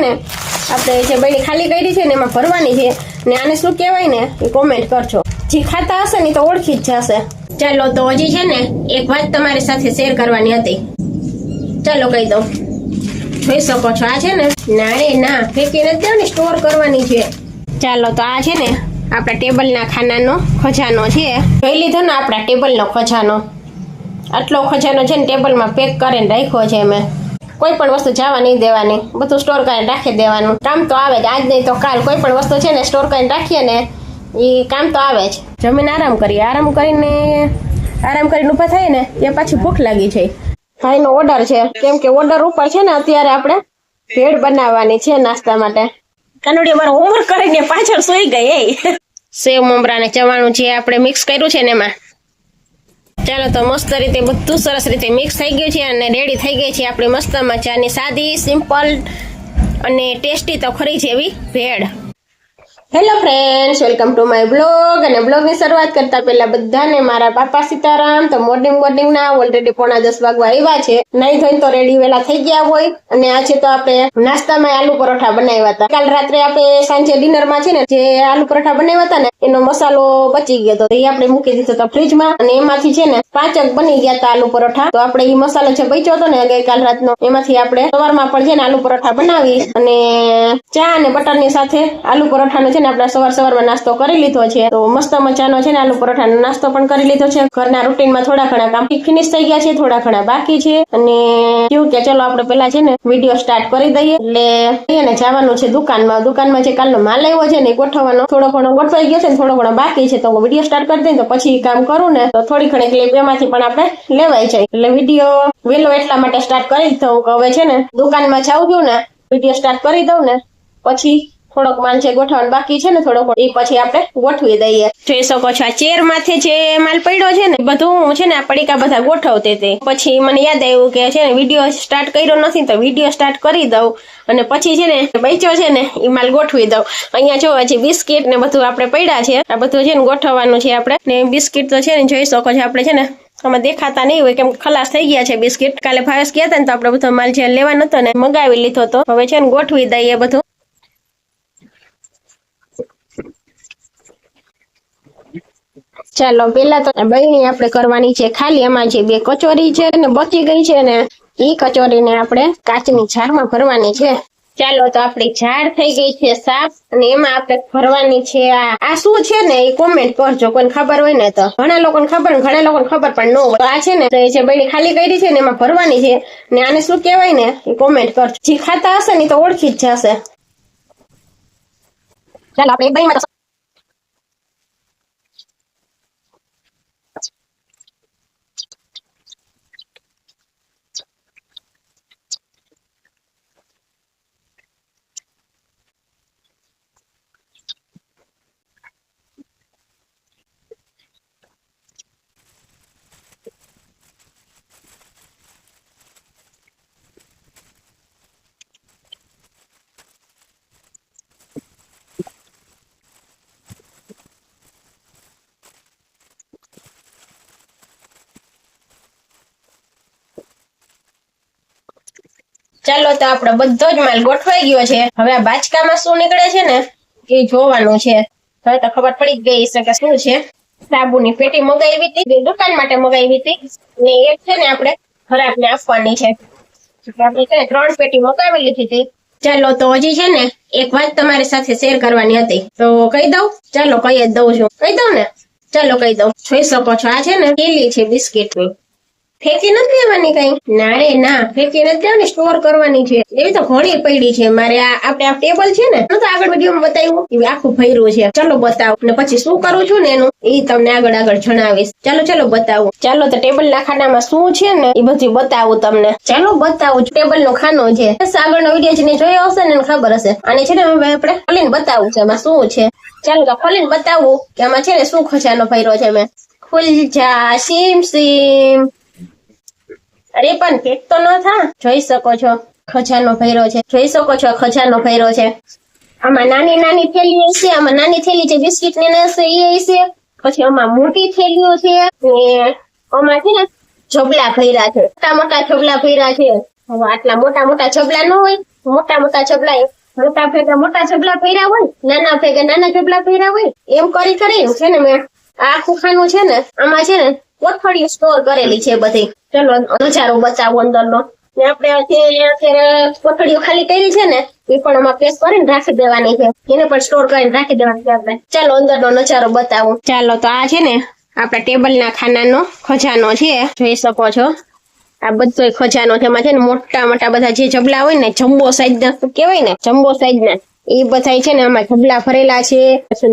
ને આપણે જે બળી ખાલી કરી છે ને એમાં ભરવાની છે ને આને શું કહેવાય ને એ કોમેન્ટ કરજો. જે ખાતા હશે ને તો ઓળખી જ જશે. ચાલો તો હજી છે ને એક વાત તમારી સાથે શેર કરવાની હતી. ચાલો કહી દઉં. જોઈ શકો છો આ છે ને ના ફેંકી નથી દેવાની, સ્ટોર કરવાની છે. ચાલો તો આ છે ને આપણા ટેબલના ખાનાનો ખજાનો છે. જોઈ લીધો ને આપણા ટેબલનો ખજાનો. આટલો ખજાનો છે ને ટેબલમાં પેક કરીને રાખ્યો છે મેં. કોઈ પણ વસ્તુ જવા નહીં દેવાની, બધું સ્ટોર કરીને રાખી દેવાનું. કામ તો આવે જ, આજ નહીં તો કાલ કોઈ પણ વસ્તુ છે ને સ્ટોર કરીને રાખીએ ને એ કામ તો આવે જ. જમીને આરામ કરીએ, આરામ કરીને ઊભા થાય ને એ પાછી ભૂખ લાગી છે. ભાઈનો ઓર્ડર છે, કેમ કે ઓર્ડર ઉપર છે ને અત્યારે આપણે ભેળ બનાવવાની છે નાસ્તા માટે. કાનુડી અમારો હોમવર્ક કરીને પાછળ સૂઈ ગઈ. સેવ મમરા ને ચવાણું જે આપણે મિક્સ કર્યું છે ને એમાં. ચાલો તો મસ્ત રીતે બધું સરસ રીતે મિક્સ થઈ ગયું છે અને રેડી થઈ ગઈ છે આપણી મસ્ત મજાની સાદી સિમ્પલ અને ટેસ્ટી તો ખરી છે એવી ભેળ. Hello friends, welcome to my blog. અને બ્લોગની શરૂઆત કરતા પહેલા બધાને મારા બાપા સીતારામ. તો મોર્નિંગના ઓલરેડી 9:45 વાગવા આવ્યા છે. નહીં ધોઈને તો રેડી વેલા થઈ ગયા હોય. અને આજે તો આપણે નાસ્તામાં આલુ પરોઠા બનાવ્યા હતા. કાલ રાત્રે આપણે સાંજે ડિનરમાં છે ને જે આલુ પરોઠા બનાવ્યા હતા ને એનો મસાલો બચી ગયો હતો, એ આપણે મૂકી દીધો હતો ફ્રીજમાં. અને એમાંથી છે ને 5 જ બની ગયા હતા આલુ પરોઠા. તો આપણે એ મસાલો જે બચ્યો હતો ને ગઈકાલ રાતનો એમાંથી આપણે સવારમાં પણ છે ને આલુ પરોઠા બનાવી અને ચા અને બટરની સાથે આલુ પરોઠાનો છે ને આપણે સવારમાં નાસ્તો કરી લીધો છે. તો મસ્ત મજાનો છે ને આલુ પરોઠાનો નાસ્તો પણ કરી લીધો છે. ઘરના રૂટીનમાં થોડા ઘણા કામ ફિનિશ થઈ ગયા છે, થોડા ઘણા બાકી છે. અને કેવું કે ચલો આપણે પેલા છે ને વિડીયો સ્ટાર્ટ કરી દઈએ. એટલે ને જવાનું છે દુકાનમાં જે કાલનો માલ આવ્યો છે ને એ ગોઠવવાનો થોડો ઘણો ગોઠવાઈ ગયો છે ને થોડો ઘણો બાકી છે. તો વિડીયો સ્ટાર્ટ કરી દઈએ તો પછી કામ કરું ને તો થોડી ઘણી ક્લિપ એમાંથી પણ આપણે લેવાઈ જાય. એટલે વિડીયો વેલો એટલા માટે સ્ટાર્ટ કરી દઉં કે હવે છે ને દુકાનમાં જાઉં છું ને વિડીયો સ્ટાર્ટ કરી દઉં ને પછી થોડોક માલ છે ગોઠવવાનો બાકી છે ને થોડોક, એ પછી આપણે ગોઠવી દઈએ. જોઈ શકો છો આ ચેર માથે જે માલ પડ્યો છે ને બધું હું છે ને આ પડીકા બધા ગોઠવતી હતી. પછી મને યાદ આવ્યું કે છે ને વિડીયો સ્ટાર્ટ કર્યો નથી તો વિડીયો સ્ટાર્ટ કરી દઉં અને પછી છે ને બચ્યો છે ને એ માલ ગોઠવી દઉં. અહીંયા જો હજી બિસ્કિટ ને બધું આપણે પડ્યા છે, આ બધું છે ને ગોઠવવાનું છે આપણે. ને બિસ્કિટ તો છે ને જોઈ શકો છો આપણે છે ને આમાં દેખાતા નહીં હોય કેમ ખલાસ થઈ ગયા છે બિસ્કિટ. કાલે ભાવેશ ગયા હતા ને તો આપણે બધો માલ જે લેવા નતો ને મગાવી લીધો તો હવે છે ને ગોઠવી દઈએ બધું. ચાલો પેલા તો બહેની આપણે કરવાની છે ખાલી. એમાં જે 2 કચોરી છે ને બચી ગઈ છે ને એ કચોરીને આપણે કાચની જારમાં ભરવાની છે. ચાલો તો આપણી જાર થઈ ગઈ છે સાફ અને એમાં આપણે ભરવાની છે આ શું છે ને એ કોમેન્ટ કરજો, કોઈને ખબર હોય ને તો. ઘણા લોકોને ખબર પણ ન હોય. તો આ છે ને જે બહેની ખાલી કરી છે ને એમાં ભરવાની છે ને આને શું કહેવાય ને એ કોમેન્ટ કરજો. જે ખાતા હશે ને તો ઓળખી જ જશે. ચાલો આપણે એક બહેનમાં ચાલો તો આપણો બધો જ માલ ગોઠવાઈ ગયો છે. હવે આ બાચકામાં શું નીકળે છે ને એ જોવાનું છે. હવે તો ખબર પડી ગઈ છે કે શું છે. સાબુની પેટી મગાવી હતી, દુકાન માટે મગાવી હતી ને એક છે ને આપણે ખરાબને આપવાની છે. આપણે છે 3 પેટી મગાવી લીધી હતી. ચાલો તો હજી છે ને એક વાત તમારી સાથે શેર કરવાની હતી તો કહી દઉં. ચાલો કહી જ દઉં છું. કહી દઉં ને? ચાલો કહી દઉં. જોઈ શકો છો આ છે ને થેલી છે બિસ્કિટની. ફેંકી નથી દેવાની કઈ. ના ફેંકી નથી દેવાની, સ્ટોર કરવાની છે. એવી તો ઘણી પડી છે મારે. આપણે આ ટેબલ છે ને તો આગળ વિડીયોમાં બતાવ્યું એ આખું ભર્યું છે. ચાલો બતાવું ને પછી શું કરું છું ને એનું એ તમને આગળ જણાવીશ. ચાલો બતાવું. ચાલો તો ટેબલ ના ખાનામાં શું છે ને એ બધું બતાવું તમને. ચાલો બતાવું. ટેબલ નો ખાનો છે. આગળનો વિડીયો જેને જોયો હશે ને એને ખબર હશે. અને છે ને હવે આપણે ખોલીને બતાવું છે એમાં શું છે. ચાલો તો ખોલીને બતાવું કે આમાં છે ને શું ખજાનો ભર્યો છે. મેં ખુલ જા સીમ. અરે પણ પેક તો ન થા. જોઈ શકો છો ખજાનો ભર્યો છે. જોઈ શકો છો ખજાનો ભર્યો છે. આમાં નાની થેલીઓ છે. આમાં નાની થેલી છે બિસ્કિટ ને હશે એ છે. પછી આમાં મોટી થેલીઓ છે ને આમાં છે ને જબલા ભર્યા છે. મોટા જબલા ભર્યા છે. હવે આટલા મોટા જબલા ન હોય. મોટા જબલા મોટા ભેગા મોટા જબલા પહેર્યા હોય, નાના ભેગા નાના જબલા પહેર્યા હોય, એમ કરીને છે ને મેં આખું ખાનું છે ને આમાં છે ને કોથળીઓ સ્ટોર કરેલી છે બધી. ચલો નજારો બતાવો અંદરનો. ને આપણે અત્યારે કોથળીઓ ખાલી કરી છે ને એ પણ આમાં પેક કરીને રાખી દેવાની છે, એને પણ સ્ટોર કરીને રાખી દેવાની છે આપણે. ચાલો અંદરનો નજારો બતાવું. ચાલો તો આ છે ને આપણા ટેબલના ખાનાનો ખજાનો છે, જોઈ શકો છો. આ બધો ખજાનો છે, એમાં છે ને મોટા મોટા બધા જે જબલા હોય ને, જમ્બો સાઈઝ ના કેવાય ને, જમ્બો સાઈઝ ના એ બધા છે ને આમાં જબલા ભરેલા છે.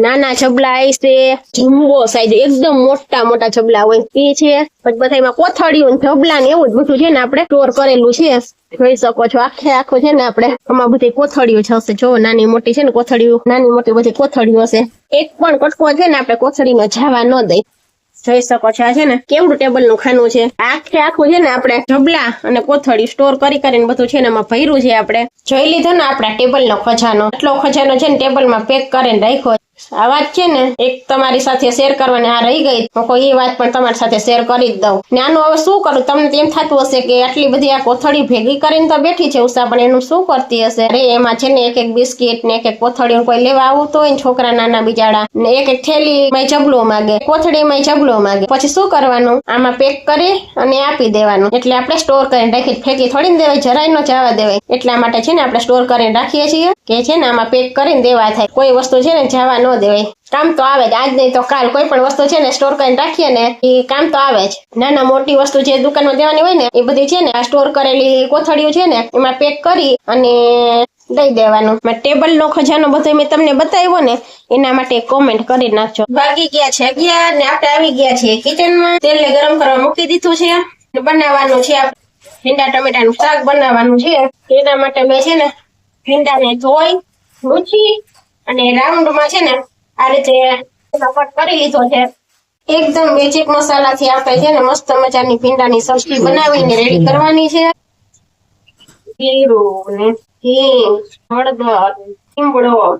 નાના જબલા છે, જમ્બો સાઈઝ એકદમ મોટા મોટા જબલા હોય એ છે. પછી બધા એમાં કોથળીઓ જબલા ને એવું જ બધું છે ને આપણે સ્ટોર કરેલું છે, જોઈ શકો છો. આખું છે ને આપણે આમાં બધી કોથળીઓ છે હશે, જો નાની મોટી છે ને કોથળીઓ, નાની મોટી બધી કોથળીઓ હશે. એક પણ કટકો છે ને આપણે કોથળીનો જવા ન દઈ. જોઈ શકો છો આ છે ને કેવડું ટેબલ નું ખાનું છે. આખું છે ને આપણે જબલા અને કોથળી સ્ટોર કરીને બધું છે ને એમાં ભર્યું છે. આપણે જોઈ લીધો ને આપણા ટેબલ નો ખજાનો. એટલો ખજાનો છે ને ટેબલમાં પેક કરીને રાખ્યો. આ વાત છે ને એક તમારી સાથે શેર કરવાની આ રહી ગઈ, કોઈ એ વાત પણ તમારી સાથે શેર કરી જ દઉં. ને આનું હવે શું કરું? તમને તેમ થતું હશે કે આટલી બધી આ કોથળી ભેગી કરીને તો બેઠી છે ઉષા, પણ એનું શું કરતી હશે? અરે એમાં છે ને એક એક બિસ્કીટ ને એક એક કોથળી કોઈ લેવા આવતું હોય ને છોકરા નાના બિચારા, ને એક એક થેલી માં જબલો માંગે, કોથળી માં જબલો માંગે. પછી શું કરવાનું? આમાં પેક કરી અને આપી દેવાનું. એટલે આપણે સ્ટોર કરીને રાખી, ફેંકી થોડી ને દેવાય, જરાય ન જવા દેવાય. એટલા માટે છે ને આપણે સ્ટોર કરીને રાખીએ છીએ કે છે ને આમાં પેક કરીને દેવા થાય. કોઈ વસ્તુ છે ને જવા ન દેવાય, કામ તો આવે જ. આજ નહીં તો કાલ કોઈ પણ વસ્તુ છે ને સ્ટોર કરીને રાખીએ ને એ કામ તો આવે જ. નાના મોટી વસ્તુ જે દુકાનમાં દેવાની હોય ને એ બધી છે ને આ સ્ટોર કરેલી કોથળીઓ છે ને એમાં પેક કરી અને દઈ દેવાનું. ટેબલ નો ખજાનો બધો મેં તમને બતાવ્યો ને એના માટે કોમેન્ટ કરી નાખજો. વાગી ગયા છે 11 ને આપણે આવી ગયા છીએ કિચનમાં. તેલ ને ગરમ કરવા મૂકી દીધું છે. બનાવવાનું છે ભીંડા ટમેટાનું શાક બનાવવાનું છે. એના માટે મેં છે ને ભીંડાને ધોઈ લૂછી અને રાઉન્ડમાં છે ને આ રીતે કટ કરી લીધો છે. એકદમ બેઝિક મસાલાથી આપણે છે ને મસ્ત મજાની ભીંડાની સબ્જી બનાવીને રેડી કરવાની છે. જીરું ને હિંગ, હળદર, લીમડો,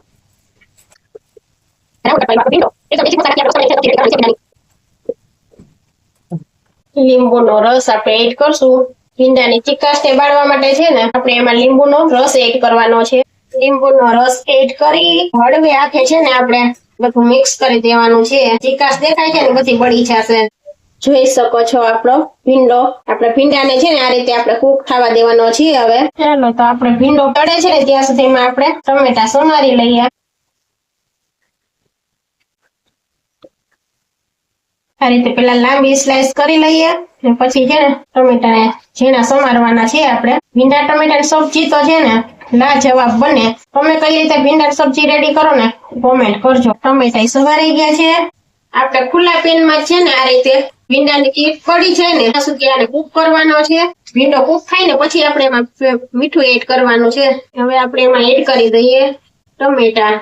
લીંબુનો રસ આપણે એડ કરશું. ભીંડાની ચીકાશને બાળવા માટે છે ને આપણે એમાં લીંબુનો રસ એડ કરવાનો છે. લીંબુનો રસ એડ કરી હળવે હાથે છે ને આપણે બધું મિક્સ કરી દેવાનું છે. ચીકાશ દેખાય છે ને બધી બળી જશે. જોઈ શકો છો આપણો ભીંડો. આપણે ભીંડાને છે ને આ રીતે આપણે કૂક થવા દેવાનો છે. હવે ચાલો તો આપણે ભીંડો તળે છે ને ત્યાં સુધીમાં આપણે ટમેટા સમારી લઈએ. આ રીતે પેલા લાંબી સ્લાઇસ કરી લઈએ ને પછી છે ને ટમેટા ઝીણા સમારવાના છે. આપણે ભીંડા ટમેટાની સબ્જી તો છે ને લાજવાબ બને. તમે કઈ રીતે ભીંડાની સબ્જી રેડી કરો ને કોમેન્ટ કરજો. ટમેટા સમારાઈ ગયા છે. આપણે ખુલ્લા પેનમાં છે ને આ રીતે ભીંડાની કીટ પડી છે ને ત્યાં સુધી આને કૂક કરવાનો છે. ભીંડો કૂક થાય ને પછી આપણે એમાં મીઠું એડ કરવાનું છે. હવે આપણે એમાં એડ કરી દઈએ ટમેટા.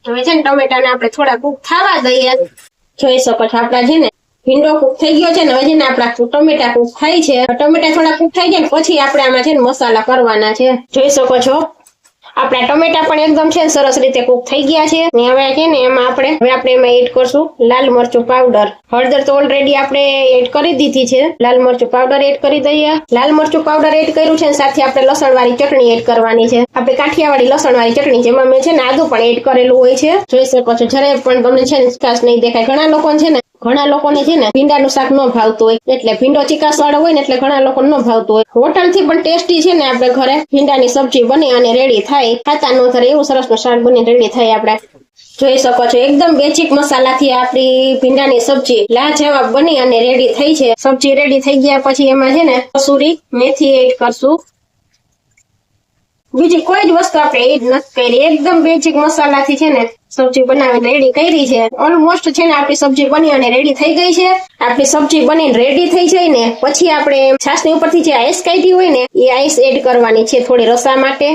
હવે છે ને ટમેટાને આપણે થોડા કૂક થવા દઈએ. જોઈ શકો છો આપણા છે ને ભીંડો કૂક થઈ ગયો છે ને. હવે છે ને આપણા ટમેટા કૂક થાય છે. ટમેટા થોડા કૂક થઈ જાય પછી આપણે આમાં છે ને મસાલા કરવાના છે. જોઈ શકો છો આપણા ટમેટા પણ એકદમ છે સરસ રીતે કૂક થઈ ગયા છે. ને હવે છે ને એમાં આપણે એમાં એડ કરશું લાલ મરચું પાવડર. હળદર તો ઓલરેડી આપણે એડ કરી દીધી છે. લાલ મરચું પાવડર એડ કરી દઈએ. લાલ મરચું પાવડર એડ કર્યું છે સાથે આપણે લસણ વાળી ચટણી એડ કરવાની છે. આપણે કાઠિયાવાડી લસણ વાળી ચટણી, જેમાં મેં છે ને આદુ પણ એડ કરેલું હોય છે. જોઈ શકો છો જયારે પણ તમને છે ને ચીકાશ નહીં દેખાય. ઘણા લોકોને છે ને ભીંડાનું શાક ન ભાવતું હોય, એટલે ભીંડો ચીકાશ વાળો હોય ને એટલે ઘણા લોકોને ન ભાવતું હોય. હોટલ થી પણ ટેસ્ટી છે ને આપણે ઘરે ભીંડાની સબ્જી બની અને રેડી થાય. ખાતા ન ધરે એવું સરસ નું શાક બની રેડી થાય. આપણે જોઈ શકો છો એકદમ બેઝિક મસાલાથી આપણી ભીંડાની સબ્જી લાજવાબ બની અને રેડી થઈ છે. સબ્જી રેડી થઈ ગયા પછી એમાં છે ને કસૂરી મેથી એડ કરશું. બીજી કોઈ જ વસ્તુ આપણે એડ નથી કરી. એકદમ બેઝિક મસાલાથી છે ને સબ્જી બનાવીને રેડી કરી છે. ઓલમોસ્ટ છે ને આપણી સબ્જી બની અને રેડી થઈ ગઈ છે. આપણી સબ્જી બનીને રેડી થઈ જાય ને પછી આપણે છાશની ઉપરથી જે આઈસ કાઢી હોય ને એ આઈસ એડ કરવાની છે થોડી રસા માટે.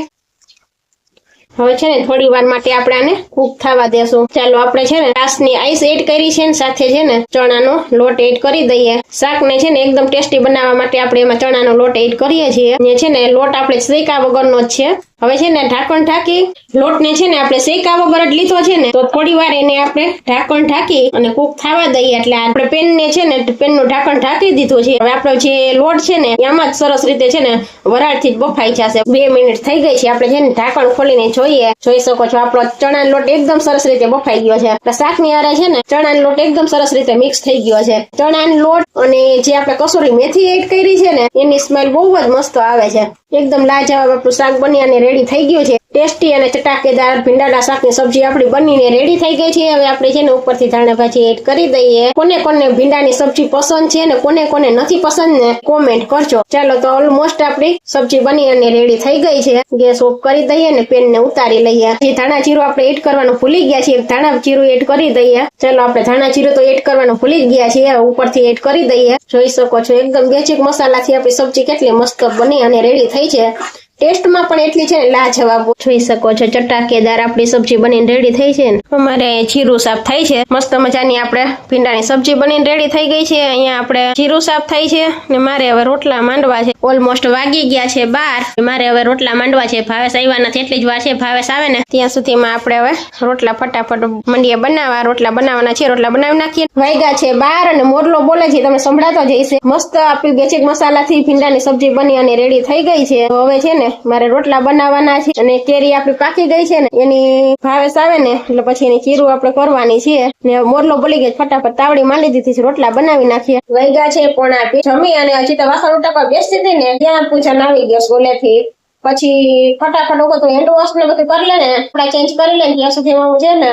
હવે છે ને થોડી વાર માટે આપણે આને કૂક થવા દેશું. ચાલો આપણે છે ને છાશની આઈસ એડ કરી છે ને સાથે છે ને ચણાનો લોટ એડ કરી દઈએ. શાકને છે ને એકદમ ટેસ્ટી બનાવવા માટે આપણે એમાં ચણાનો લોટ એડ કરીએ છીએ. ને છે ને લોટ આપણે શેકા વગરનો જ છે. હવે છે ને ઢાંકણ ઢાંકી લોટને છે ને આપણે શેકા વગર જ લીધો છે ને તો થોડી વાર એને આપણે ઢાંકણ ઢાંકી અને કૂક થવા દઈએ. એટલે આપણે પેનને છે ને પેનનું ઢાંકણ ઢાંકી દીધું છે. હવે આપણો જે લોટ છે ને એમાં જ સરસ રીતે છે ને વરાળથી જ બફાઈ જશે. 2 મિનિટ થઈ ગઈ છે. આપણે છે ને ઢાંકણ ખોલીને જોઈએ, જોઈ શકો છો આપણો ચણાનો લોટ એકદમ સરસ રીતે બફાઈ ગયો છે. એટલે શાકની હારે છે ને ચણાનો લોટ એકદમ સરસ રીતે મિક્સ થઈ ગયો છે. ચણાનો લોટ અને જે આપણે કસૂરી મેથી એડ કરી છે ને એની સ્મેલ બહુ જ મસ્ત આવે છે. એકદમ લાજવાબ આપણું શાક બની અને રેડી થઈ ગયું છે. ટેસ્ટી અને ચટાકેદાર ભીંડાના શાકની સબ્જી આપણી બનીને રેડી થઈ ગઈ છે. હવે આપણે છે ને ઉપરથી ધાણા ભાજી એડ કરી દઈએ. કોને કોને ભીંડાની સબ્જી પસંદ છે ને કોને કોને નથી પસંદ ને કોમેન્ટ કરજો. ચાલો તો ઓલમોસ્ટ આપણી સબ્જી બની અને રેડી થઈ ગઈ છે. ગેસ ઓફ કરી દઈએ ને પેનને ઉતારી લઈએ. જે ધાણા જીરું આપણે એડ કરવાનું ભૂલી ગયા છીએ, ધાણા જીરું એડ કરી દઈએ. ચાલો આપણે ધાણા જીરું તો એડ કરવાનું ભૂલી જ ગયા છીએ, ઉપરથી એડ કરી દઈએ. જોઈ શકો છો એકદમ બેઝિક મસાલાથી આપણી સબ્જી કેટલી મસ્ત બની અને રેડી થઈ છે. ટેસ્ટમાં પણ એટલી છે ને લાજવાબ. જોઈ શકો છો ચટાકેદાર આપણી સબ્જી બનીને રેડી થઈ છે ને અમારે જીરું સાફ થાય છે. મસ્ત મજાની આપણે ભીંડાની સબ્જી બનીને રેડી થઈ ગઈ છે. અહીંયા આપણે જીરું સાફ થાય છે ને મારે હવે રોટલા માંડવા છે. ઓલમોસ્ટ વાગી ગયા છે 12. મારે હવે રોટલા માંડવા છે. ભાવેશ આવ્યા નથી એટલી જ વાર છે. ભાવેશ આવે ને ત્યાં સુધીમાં આપણે હવે રોટલા ફટાફટ મંડીએ બનાવવા. રોટલા બનાવવાના છે. રોટલા બનાવી નાખીએ. વાગ્યા છે 12 અને મોરલો બોલે છે તમે સંભળાતો જ હશે. મસ્ત આપણી બેઝિક મસાલાથી ભીંડાની સબ્જી બની અને રેડી થઈ ગઈ છે. હવે છે ને મારે રોટલા બનાવવાના છે અને કેરી આપડી પાકી ગઈ છે ને એની ભાવેશ આવે ને એટલે પછી એની ચીરું આપણે કરવાની છે ને મોરલો બોલી ગઈ ફટાફટ તાવડી માંડી દીધી છે. રોટલા બનાવી નાખીએ. વૈગા છે 9:30 જમી અને હજી તો વાસણ ઉટકવા બેસતી હતી ને ત્યાં પૂછન આવી ગયો સ્કૂલેથી. પછી ફટાફટ ઉગો તો હેન્ડ વોશ ને બધું કરી લે ને કપડા ચેન્જ કરી લે ત્યાં સુધી હું છે ને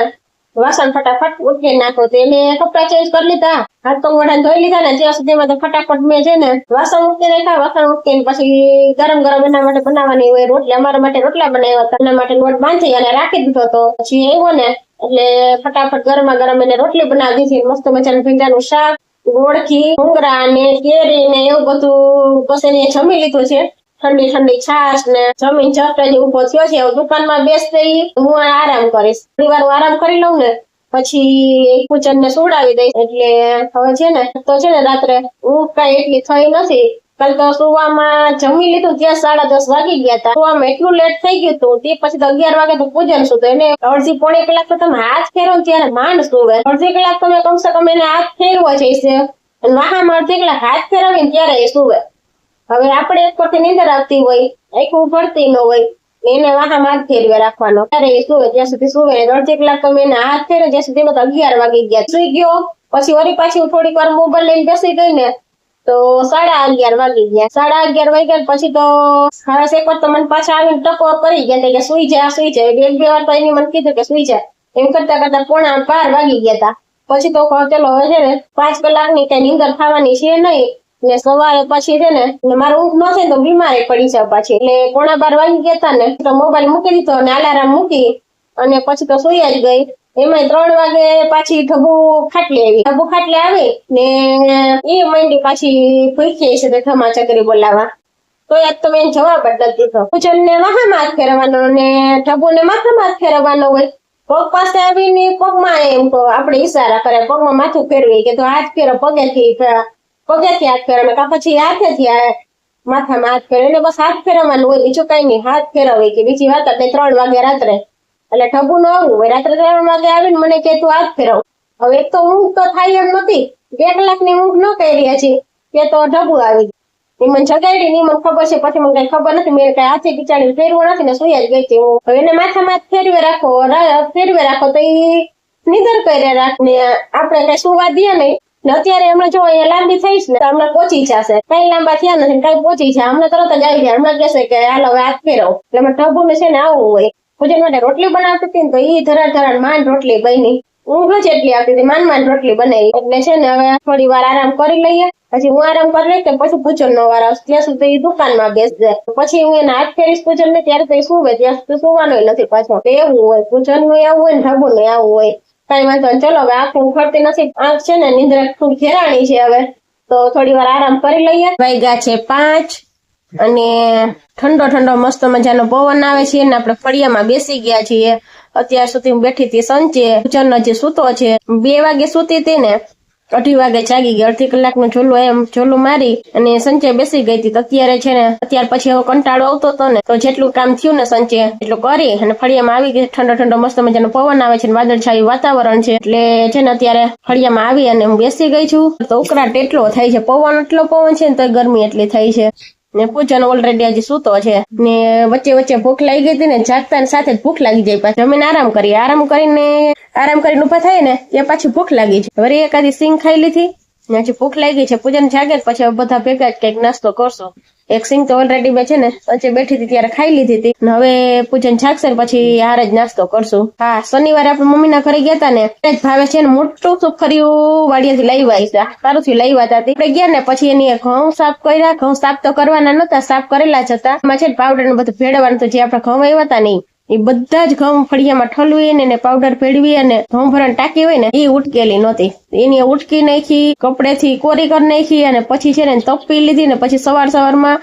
વાસણ ફટાફટ ઉઠી નાખો. તો એને કપડા ચેન્જ કરી લીધા, હાથ પગ મોઢા ધોઈ લીધા ને ત્યાં સુધીમાં તો ફટાફટ મેં છે ને વાસણ ઉઠી નાખ્યા. વાસણ ઉઠીને પછી ગરમ ગરમ એના માટે બનાવવાની હોય રોટલી. અમારા માટે રોટલા બનાવ્યા હતા, એના માટે લોટ બાંધી અને રાખી દીધો હતો. પછી આવ્યો ને એટલે ફટાફટ ગરમા ગરમ એને રોટલી બનાવી દીધી. મસ્ત મજાનું ભીંડાનું શાક, ગોળખી, ભૂંગળા ને કેરી ને એવું બધું પછી એને જમી લીધું છે. ઠંડી ઠંડી છાશ ને જમીન જસ્ટ હજી ઉભો થયો છે. દુકાનમાં બેસતી હું આરામ કરીશ. થોડી વાર આરામ કરી લઉં ને પછી પૂજન ને સુવડાવી દઈશ. એટલે હવે છે ને તો છે ને રાત્રે ઊંઘ કઈ એટલી થઈ નથી. કાલ તો સુવામાં જમી લીધું ત્યાં 10:30 વાગી ગયા હતા. સુવામાં એટલું લેટ થઈ ગયું હતું તે પછી તો 11 વાગે તો પૂજન સુતું. એને અડધી પોણી કલાક તો તમે હાથ ફેરવો ત્યારે માંડ સુવે. અડધી કલાક તમે કમસે કમ એને હાથ ફેરવો છે અને વાહામાં અડધી કલાક હાથ ફેરવીને ત્યારે એ સુવે. હવે આપણે એક પરથી નીંદર આવતી હોય, આખું ભરતી ન હોય, એને વાહામાં હાથ ફેરવે રાખવાનો ત્યારે એ સુવે ત્યાં સુધી સુવે. અડધી કલાક તમે એને હાથ ફેરવે જ્યાં સુધી 11 વાગી ગયા. સુઈ ગયો પછી વળી પાછી થોડીક વાર મોબાઈલ લઈને બેસી ગઈ ને તો 11:30 વાગી ગયા. 11:30 વાગ્યા પછી તો હવે એક વાર તો મને પાછા આવીને ટકો કરી ગયા કે સુઈ જાય સુઈ જાય. 1-2 વાર તો એની મને કીધું કે સુઈ જાય. એમ કરતા કરતા 11:45 વાગી ગયા હતા. પછી તો ચલો હવે છે ને 5 કલાકની કઈ નીંદર થવાની છે નહીં ને સવારે પછી છે ને મારે ઊંઘ ન થાય તો બીમારે પડી જાવ પાછી. એટલે 11:15 વાગી ગયા હતા ને તો મોબાઈલ મૂકી દીધો અને અલાર્મ મૂકી અને પછી તો સુઈ જ ગઈ. એમાં 3 વાગે પાછી ઢબુ ખાટલે આવી ને એ માંડી પાછી ભૂખી છે ખમા ચકરી બોલાવા. તો યાદ તો મેં જવાબ જ નથી દીધો. પૂજન ને વાહામાં હાથ ફેરવવાનો ને ઢબુ ને માથામાં હાથ ફેરવવાનો હોય. પગ પાસે આવીને પગમાં એમ તો આપણે ઈશારા કરે, પગમાં માથું ફેરવી કે તો હાથ ફેરો પગેથી હાથ ફેરવે કા પછી હાથેથી માથામાં હાથ ફેરવે. એટલે બસ હાથ ફેરવવાનું હોય, બીજું કઈ નહીં. હાથ ફેરવે કે બીજી વાત એટલે 3 વાગે રાત્રે એટલે ઢબુ નું આવું હોય. રાત્રે 3 વાગે આવીને મને કે તું હાથ ફેરવ. હવે એક તો ઊંઘ તો થાય એમ નથી. 2 કલાકની ઊંઘ ન કરી હજી કે તો ઢબુ આવી ગઈ. મને જગાડી ની મને ખબર છે. પછી મને કઈ ખબર નથી. મેં કઈ હાથે બિચારી ફેરવું નથી ને સુઈ જ ગઈ હતી હું. હવે એને માથામાં ફેરવે રાખો તો એ નિધર કરે રાખ ને આપણે કઈ સુવા દઈએ નહીં. અત્યારે હમણાં જો અહીંયા લાંબી થઈશ ને હમણાં પહોંચી જશે. કઈ લાંબા થયા નથી કઈ પહોંચી જાય. હમણાં તરત જ આવી જાય. હમણાં કહેશે કે હાલો હવે હાથ ફેરવ. એટલે અમે ઢબુ ને છે ને આવું હોય. પૂજન માટે રોટલી બનાવતી હતી ને તો ઈ ધરાર માંડ રોટલી બની. ઊંઘ જ એટલી આવતી હતી, માંડ રોટલી બનાવી. એટલે છે ને હવે થોડી વાર આરામ કરી લઈએ. પછી હું આરામ કરી લઈ કે પછી પૂજન નો વાર આવશે ત્યાં સુધી એ દુકાનમાં બેસશે. પછી હું એને હાથ ફેરીશ પૂજન ને ત્યારે તો એ સુવે. ત્યાં સુધી સુવાનો નથી પાછો. એવું હોય પૂજન નું આવું હોય ને ઢબુ નું આવું હોય. કઈ વાંધો નહીં. ચલો હવે આંખ ઉખડતી નથી. આંખ છે ને નિંદ્રા ખૂબ ઘેરાણી છે. હવે તો થોડી વાર આરામ કરી લઈએ. વાગ્યા છે 5 અને ઠંડો મસ્ત મજાનો પવન આવે છે ને આપણે ફળિયામાં બેસી ગયા છીએ. અત્યાર સુધી હું બેઠી હતી સંચે. પૂજન હજી સૂતો છે. 2 વાગે સૂતી હતી ને 2:30 વાગે જાગી ગઈ, 1/2 કલાકનું ઝોલું મારી અને સંચે બેસી ગઈ હતી. અત્યારે છે ને અત્યાર પછી હવે કંટાળો આવતો હતો ને તો જેટલું કામ થયું ને સંચે એટલું કરી અને ફળિયામાં આવી ગઈ. ઠંડો ઠંડો મસ્ત મજાનો પવન આવે છે, વાદળછાયું વાતાવરણ છે એટલે છે ને અત્યારે ફળિયામાં આવી અને હું બેસી ગઈ છું. તો ઉકળાટ એટલો થાય છે, એટલો પવન છે ને તો ગરમી એટલી થઈ છે. ને પૂજન ઓલરેડી હજી સૂતો છે ને વચ્ચે વચ્ચે ભૂખ લાગી ગઈ હતી ને જાગતા સાથે જ ભૂખ લાગી જાય. પાછી જમીને આરામ કરીને ઉભા થાય ને ત્યાં પાછી ભૂખ લાગી છે. વળી એકાદી સિંગ ખાઈ લીધી ને હજી ભૂખ લાગી છે. પૂજન જાગે પછી બધા ભેગા જ કઈક નાસ્તો કરશો. એક સિંગ તો ઓલરેડી મેં છે ને વચ્ચે બેઠી હતી ત્યારે ખાઈ લીધી હતી. હવે પૂજન જાગશે પછી હારે જ નાસ્તો કરશું. હા, શનિવારે આપણે મમ્મીના ઘરે ગયા હતા ને જ ભાવે છે ને મોટું સુફરિયું વાડિયાથી લાવ્યા છે, સારુંથી લાવ્યા હતા. આપણે ગયા ને પછી એની ઘઉં સાફ કર્યા. ઘઉં સાફ તો કરવાના નતા, સાફ કરેલા જ હતા. એમાં છે ને પાવડર ને બધું ભેળવવાનું હતું. જે આપણે ઘઉં આવ્યા હતા ને એ બધા જ ઘઉં ફળિયામાં ઠલવી ને પાવડર ભેળવી અને ઘઉં ભરણ ટાંકી હોય ને એ ઉટકેલી નહોતી. એની ઉટકી નાખી, કપડેથી કોરી કરી નાખી અને પછી છે ને તપી લીધી ને પછી સવારમાં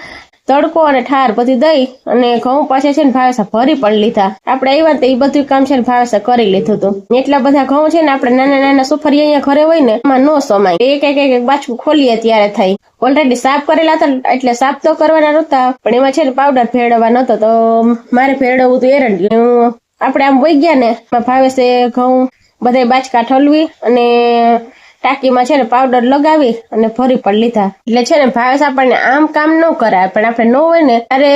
તડકો અને ઠાર બધી દઈ અને ઘઉં પાછા છે ને ભાવેસા ભરી પણ લીધા. આપણે આવ્યા તો એ બધું કામ છે ને ભાવેસા કરી લીધું હતું. એટલા બધા ઘઉં છે ને આપણે નાના નાના સુફરી અહીંયા ઘરે હોય ને એમાં નો સમાય. એક બાછું ખોલીએ ત્યારે થાય. ઓલરેડી સાફ કરેલા હતા એટલે સાફ તો કરવાના નહોતા પણ એમાં છે ને પાવડર ભેળવવા નતો તો મારે ભેળવવું હતું એરંડિયું. આપણે આમ વહી ગયા ને એમાં ભાવેસે ઘઉં બધા બાચકા ઠલવી અને ટાંકીમાં છે ને પાવડર લગાવી અને ભરી પણ લીધા. એટલે છે ને ભાવેશ આપણને આમ કામ ન કરાય પણ આપણે ન હોય ને ત્યારે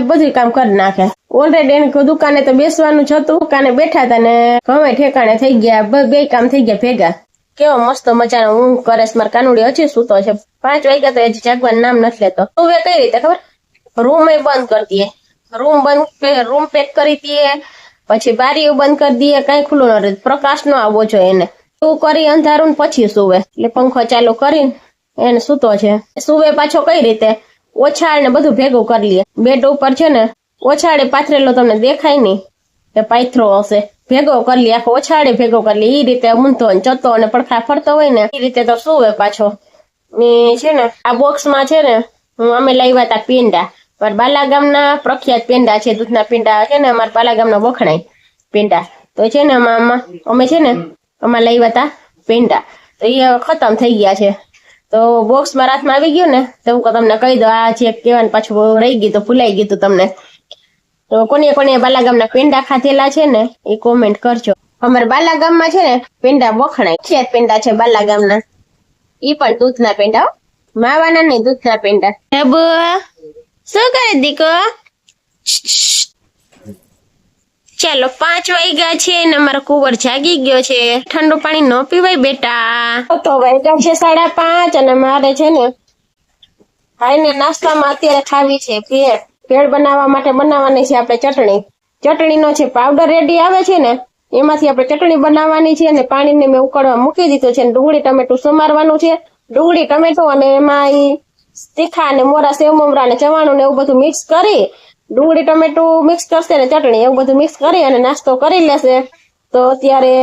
બધું કામ કરી નાખે. ઓલરેડી એને દુકાને તો બેસવાનું જ હતું, દુકાને બેઠા હતા ને ઘઉં ઠેકાણે થઈ ગયા, બે કામ થઈ ગયા ભેગા. કેવો મસ્ત મજાનો ઊંઘ કરે છે મારા કાનુડી. હજી સૂતો છે. 5 વાગ્યા તો હજી જાગવાનું નામ નથી લેતો. તું કઈ રીતે ખબર, રૂમ બંધ કરી દઈએ, રૂમ પેક કરી દઈએ, પછી બારીઓ બંધ કરી દઈએ, કઈ ખુલ્લું ન રહે, પ્રકાશ નો આવવો જોઈએ એને. તું કરી અંધારું પછી સુવે એટલે પંખો ચાલુ કરીને એને સૂતો છે. સુવે પાછો કઈ રીતે, ઓછાળ ને બધું ભેગું કરી લઈએ. બેડ ઉપર છે ને ઓછાળે પાથરેલો તમને દેખાય નહીં કે પાથરો હશે, ભેગો કરી લે, આખો ઓછાળે ભેગો કરી લે. એ રીતે ઊંધો ને ચતો અને પડખા ફરતો હોય ને એ રીતે તો સુવે પાછો. છે ને આ બોક્સમાં છે ને અમે લાવ્યા હતા પેંડા, બાલા ગામના પ્રખ્યાત પેંડા છે, દૂધના પેંડા છે ને અમારા બાલા ગામના વખણાય પેંડા. તો છે ને અમે છે ને આમાં લાવ્યા હતા પેંડા તો એ ખતમ થઈ ગયા છે. તો બોક્સમાં રાતમાં આવી ગયું ને તો હું તમને કહી દઉં, આ જે કહેવાનું પાછું રહી ગયું તો ભૂલાઈ ગયું હતું તમને. તો કોને બાલા ગામના પેંડા ખાધેલા છે ને એ કોમેન્ટ કરજો. અમારે બાલા ગામમાં છે ને પેંડા વખણાય છે, પેંડા છે બાલા ગામના, ઈ પણ દૂધના પેંડા, માવાના નહીં દૂધના પેંડા. શું કરે દીકો? ચાલો 5 વાગ્યા છે ને અમારો કુંવર જાગી ગયો છે. ઠંડુ પાણી ન પીવાય બેટા. તો વાગ્યા છે 5:30 અને મારે છે ને ભાઈ ને નાસ્તામાં અત્યારે ખાવી છે ભેળ બનાવવા માટે બનાવવાની છે આપણે ચટણીનો છે પાવડર રેડી આવે છે ને એમાંથી આપણે ચટણી બનાવવાની છે. અને પાણીને મેં ઉકળવા મૂકી દીધું છે. ડુંગળી ટમેટું સમારવાનું છે. ડુંગળી ટમેટું અને એમાં તીખા અને મોરા સેવ મમરા ને ચવાણું ને એવું બધું મિક્સ કરી, ડુંગળી ટમેટું મિક્સ કરશે ને ચટણી એવું બધું મિક્સ કરી અને નાસ્તો કરી લેશે. તો અત્યારે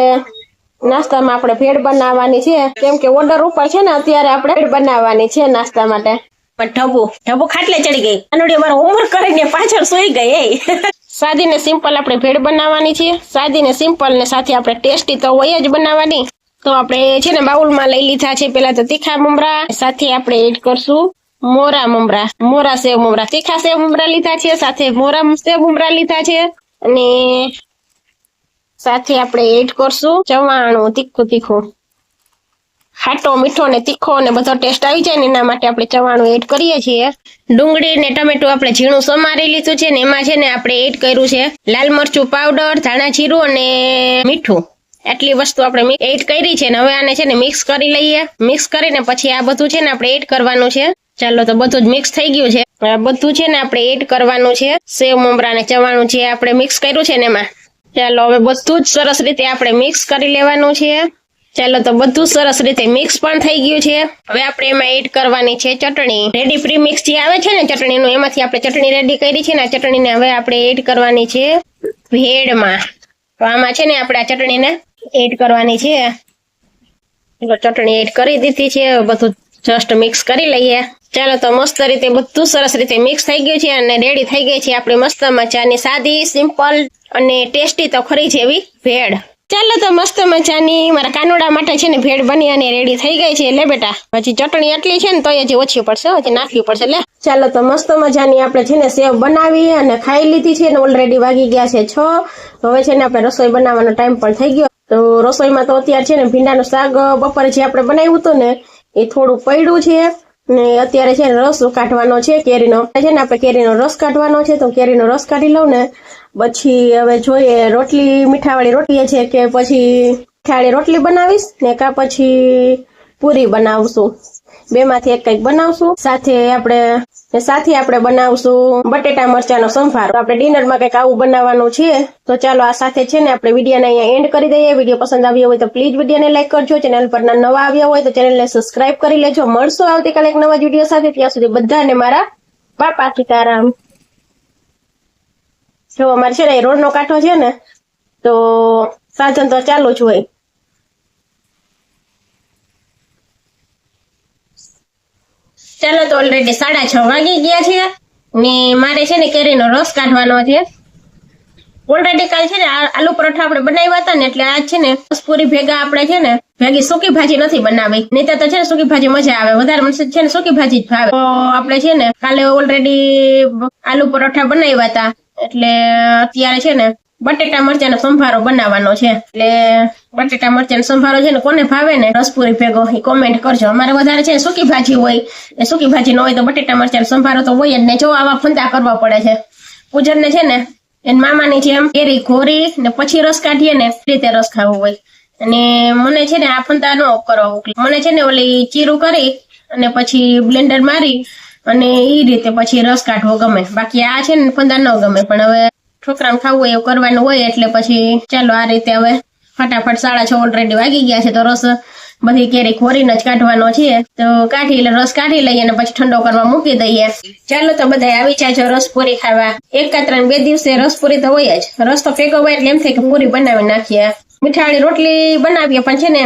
નાસ્તામાં આપણે ભેળ બનાવવાની છે, કેમ કે ઓર્ડર ઉપર છે ને અત્યારે આપણે ભેળ બનાવવાની છે નાસ્તા માટે. પણ ઢબુ ખાટલે ચડી ગઈ, કાનુડી મારો હોમવર્ક કરીને પાછળ સુઈ ગઈ. સાદી ને સિમ્પલ આપણે ભેળ બનાવવાની છે. સાદી ને સિમ્પલ ને સાથે આપણે ટેસ્ટી તો હોય જ બનાવવાની. તો આપણે છે ને બાઉલમાં લઈ લીધા છે પેલા તો તીખા મમરા, સાથે આપણે એડ કરશું મોરા સેવ મમરા, તીખા સેવ મમરા લીધા છે, સાથે મોરા સેવ મમરા લીધા છે. અને સાથે આપણે એડ કરશું ચવાણું, તીખું ખાટો મીઠો ને તીખો ને બધો ટેસ્ટ આવી જાય ને એના માટે આપણે ચવાણું એડ કરીએ છીએ. ડુંગળી ને ટમેટું આપણે ઝીણું સમારી લીધું છે ને એમાં છે ને આપણે એડ કર્યું છે લાલ મરચું પાવડર, ધાણા જીરું અને મીઠું. આટલી વસ્તુ આપણે એડ કરી છે ને હવે આને છે ને મિક્સ કરી લઈએ. મિક્સ કરીને પછી આ બધું છે ને આપણે એડ કરવાનું છે. ચાલો તો બધું જ મિક્સ થઈ ગયું છે. બધું છે ને આપણે એડ કરવાનું છે. સેવ મમરા ને ચવાણું જે આપણે મિક્સ કર્યું છે ને એમાં. ચાલો હવે બધું જ સરસ રીતે આપણે મિક્સ કરી લેવાનું છે. ચાલો તો બધું સરસ રીતે મિક્સ પણ થઈ ગયું છે. હવે આપણે એમાં એડ કરવાની છે ચટણી. રેડી પ્રી મિક્સ જે આવે છે ને ચટણીનું એમાંથી આપણે ચટણી રેડી કરી છે ને આ ચટણીને હવે આપણે એડ કરવાની છે ભેળમાં. તો આમાં છે ને આપણે આ ચટણીને એડ કરવાની છે. ચટણી એડ કરી દીધી છે. બધું જસ્ટ મિક્સ કરી લઈએ. ચાલો તો મસ્ત રીતે બધું સરસ રીતે મિક્સ થઈ ગયું છે અને રેડી થઈ ગઈ છે આપણી મસ્ત મજાની સાદી સિમ્પલ અને ટેસ્ટી તો ખરી છે એવી ભેળ. ચાલો તો મસ્ત મજાની મારા કાનુડા માટે છે ને ભેળ બની અને રેડી થઈ ગઈ છે. લે બેટા, પછી ચટણી આટલી છે ને તો હજી ઓછી પડશે, હજી નાખવી પડશે. લે ચાલો તો મસ્ત મજાની આપણે છે ને સેવ બનાવી અને ખાઈ લીધી છે ને ઓલરેડી વાગી ગયા છે 6. હવે છે ને આપણે રસોઈ બનાવવાનો ટાઈમ પણ થઈ ગયો. તો રસોઈમાં તો અત્યારે છે ને ભીંડાનું શાક બપોરે જે આપણે બનાવ્યું હતું ને એ થોડું પડ્યું છે ને અત્યારે છે ને રસ કાઢવાનો છે કેરીનો. છે ને આપણે કેરીનો રસ કાઢવાનો છે તો કેરીનો રસ કાઢી લઉં ને પછી હવે જોઈએ રોટલી મીઠાવાળી રોટલી છે કે પછી મીઠાવાળી રોટલી બનાવીશ ને કા પછી પૂરી બનાવશું. બેમાંથી એક કંઈક બનાવશું. સાથે આપણે બનાવશું બટેટા મરચાંનો સંભારો. આપણે ડિનરમાં કંઈક આવું બનાવવાનું છે. તો ચાલો આ સાથે છે ને આપણે વિડીયોને અહીંયા એન્ડ કરી દઈએ. વિડીયો પસંદ આવ્યો હોય તો પ્લીઝ વિડીયોને લાઈક કરજો. ચેનલ પર નવા આવ્યા હોય તો ચેનલને સબસ્ક્રાઇબ કરી લેજો. મળશો આવતીકાલે એક નવા વિડીયો સાથે. ત્યાં સુધી બધાને મારા બાપા સીતારામ. જો અમારે છે ને રોડનો કાંઠો છે ને તો સાધન તો ચાલુ જ હોય. ચાલો તો ઓલરેડી 6:30 વાગી ગયા છે ને મારે છે ને કેરીનો રસ કાઢવાનો છે. ઓલરેડી કાલ છે ને આલુ પરોઠા આપણે બનાવ્યા હતા ને એટલે આજ છે ને પૂરી ભેગા આપણે છે ને ભેગી સૂકી ભાજી નથી બનાવી. નહીં તો છે ને સૂકી ભાજી મજા આવે, વધારે મને છે ને સૂકી ભાજી જ ભાવે. તો આપણે છે ને કાલે ઓલરેડી આલુ પરોઠા બનાવ્યા હતા એટલે અત્યારે છે ને બટેટા મરચાંનો સંભારો બનાવવાનો છે. એટલે બટેટા મરચાંનો સંભારો છે ને કોને ભાવે ને રસપુરી ભેગો એ કોમેન્ટ કરજો. અમારે વધારે છે સૂકી ભાજી હોય, એ સૂકી ભાજી ન હોય તો બટેટા મરચાંનો સંભારો તો હોય જ ને. જો આવા ફંદા કરવા પડે છે. પૂજનને છે ને એની મામાની જેમ કેરી ઘોરી ને પછી રસ કાઢીએ ને રીતે રસ ખાવો હોય. અને મને છે ને આ ફંદા ન કરો. મને છે ને ઓલી ચીરું કરી અને પછી બ્લેન્ડર મારી અને એ રીતે પછી રસ કાઢવો ગમે. બાકી આ છે ને ફંદા ન ગમે. પણ હવે છોકરાને ખાવું હોય એવું કરવાનું હોય એટલે પછી ચાલો આ રીતે હવે ફટાફટ 6:30 ઓલરેડી વાગી ગયા છે તો રસ બધી કેરી ખોરીને જ કાઢવાનો છે. તો રસ કાઢી લઈએ અને પછી ઠંડો કરવા મૂકી દઈએ. ચાલો તો બધા આવી જાજો રસપુરી ખાવા. 1 કે 2 દિવસે રસપુરી તો હોય જ. રસ તો ભેગો હોય એટલે એમ થાય કે પૂરી બનાવી નાખીએ. મીઠાવાળી રોટલી બનાવીએ પણ છે ને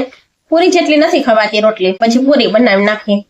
પૂરી જેટલી નથી ખવાતી રોટલી, પછી પૂરી બનાવી નાખીએ.